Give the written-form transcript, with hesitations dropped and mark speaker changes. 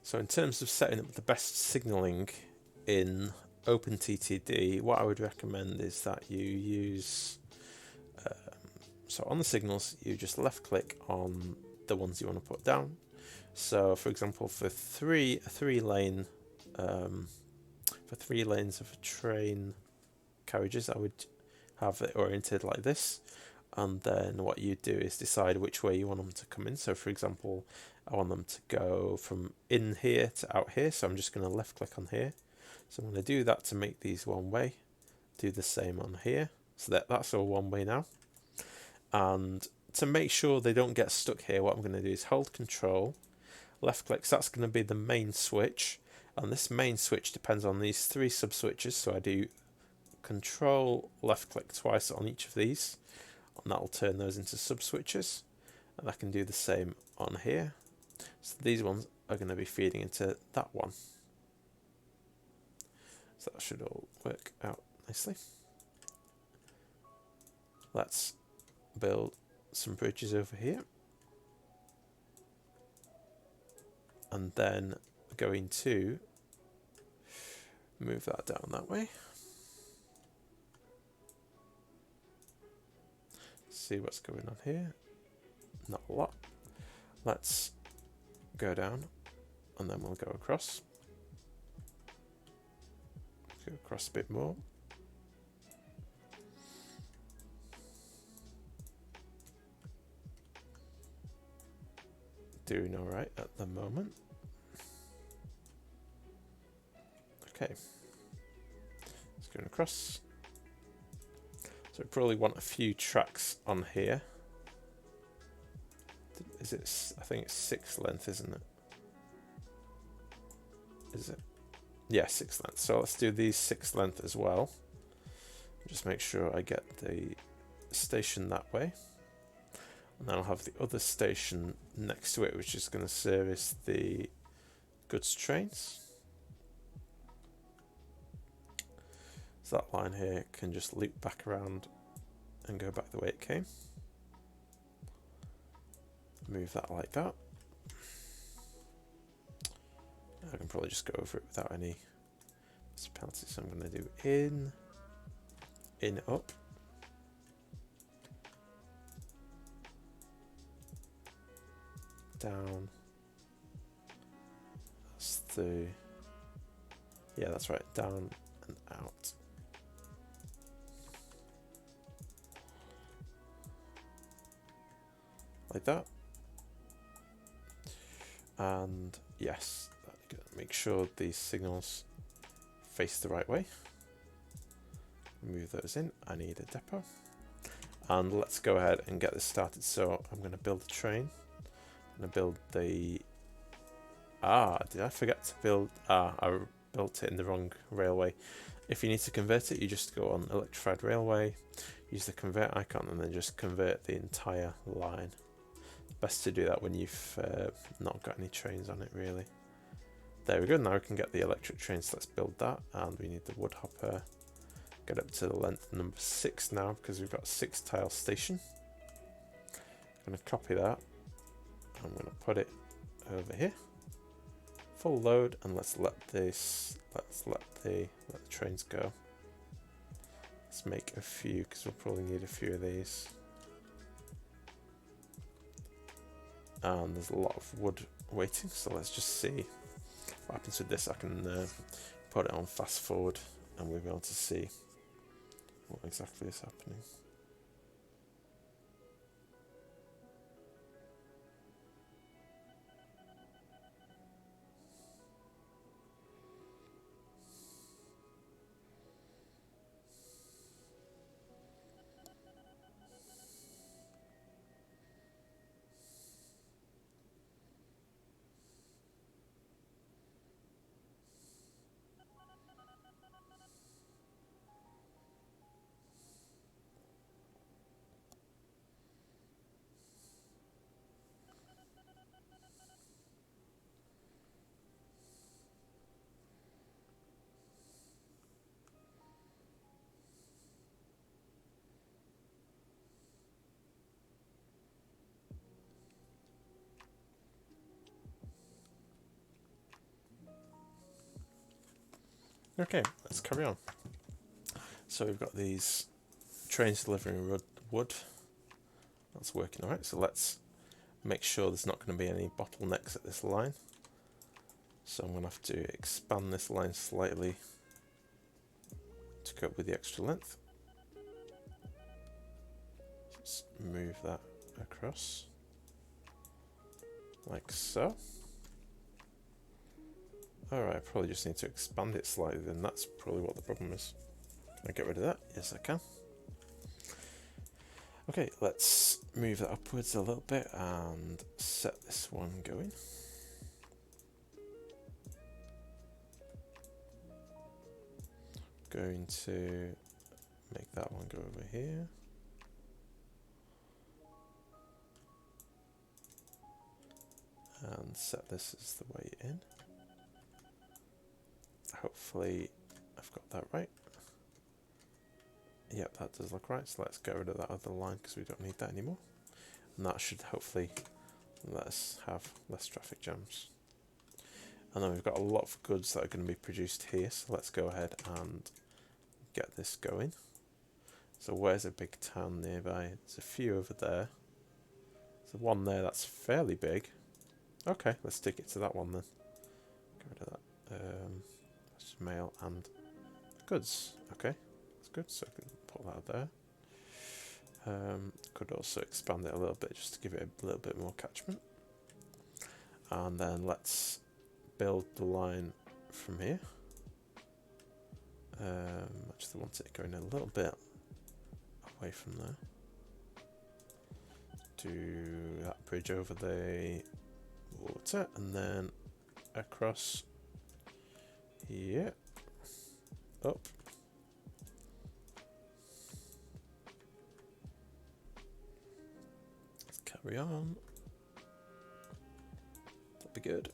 Speaker 1: So in terms of setting up the best signaling in OpenTTD, what I would recommend is that you use, so on the signals, you just left click on the ones you want to put down. So for example, for three lanes of train carriages, I would have it oriented like this. And then what you do is decide which way you want them to come in. So for example, I want them to go from in here to out here. So I'm just going to left click on here. So I'm going to do that to make these one way. Do the same on here. So that's all one way now. And to make sure they don't get stuck here, what I'm going to do is hold Control, left click. So that's going to be the main switch. And this main switch depends on these three sub switches. So I do Control, left click twice on each of these. And that will turn those into sub switches, and I can do the same on here. So these ones are going to be feeding into that one, so that should all work out nicely. Let's build some bridges over here, and then going to move that down that way. See what's going on here. Not a lot. Let's go down and then we'll go across. Go across a bit more. Doing all right at the moment. Okay. Let's go across. So we probably want a few tracks on here. Is it? I think it's 6 length, isn't it? Is it? Yeah, 6 length. So let's do these 6 length as well. Just make sure I get the station that way. And then I'll have the other station next to it, which is going to service the goods trains. So that line here can just loop back around and go back the way it came. Move that like that. I can probably just go over it without any penalty. So I'm going to do in, up. Down. That's the, yeah, that's right, down and out. Like that. And yes, make sure these signals face the right way. Move those in. I need a depot. And let's go ahead and get this started. So I'm going to build a train. I'm going to build the... did I forget to build... I built it in the wrong railway. If you need to convert it, you just go on electrified railway, use the convert icon, and then just convert the entire line. Best to do that when you've not got any trains on it, really. There we go. Now we can get the electric trains. Let's build that, and we need the wood hopper. Get up to the length number 6 now because we've got a 6 tile station. I'm going to copy that. I'm going to put it over here. Full load, and let's let the trains go. Let's make a few because we'll probably need a few of these. And there's a lot of wood waiting, so let's just see what happens with this. I can put it on fast forward and we'll be able to see what exactly is happening. Okay, let's carry on. So we've got these trains delivering wood. That's working alright, so let's make sure there's not going to be any bottlenecks at this line. So I'm going to have to expand this line slightly to cope with the extra length. Let's move that across, like so. Alright, I probably just need to expand it slightly, then that's probably what the problem is. Can I get rid of that? Yes, I can. Okay, let's move that upwards a little bit and set this one going. Going to make that one go over here. And set this as the way in. Hopefully I've got that right. Yep, that does look right, so let's get rid of that other line because we don't need that anymore. And that should hopefully let us have less traffic jams. And then we've got a lot of goods that are going to be produced here, so let's go ahead and get this going. So where's a big town nearby? There's a few over there. There's one there that's fairly big. Okay, let's stick it to that one then. Get rid of that. That's mail and goods. Okay, that's good, so I can put that there. Could also expand it a little bit just to give it a little bit more catchment. And then let's build the line from here. I just want it going a little bit away from there. Do that bridge over the water and then across here, up. Let's carry on. That'd be good.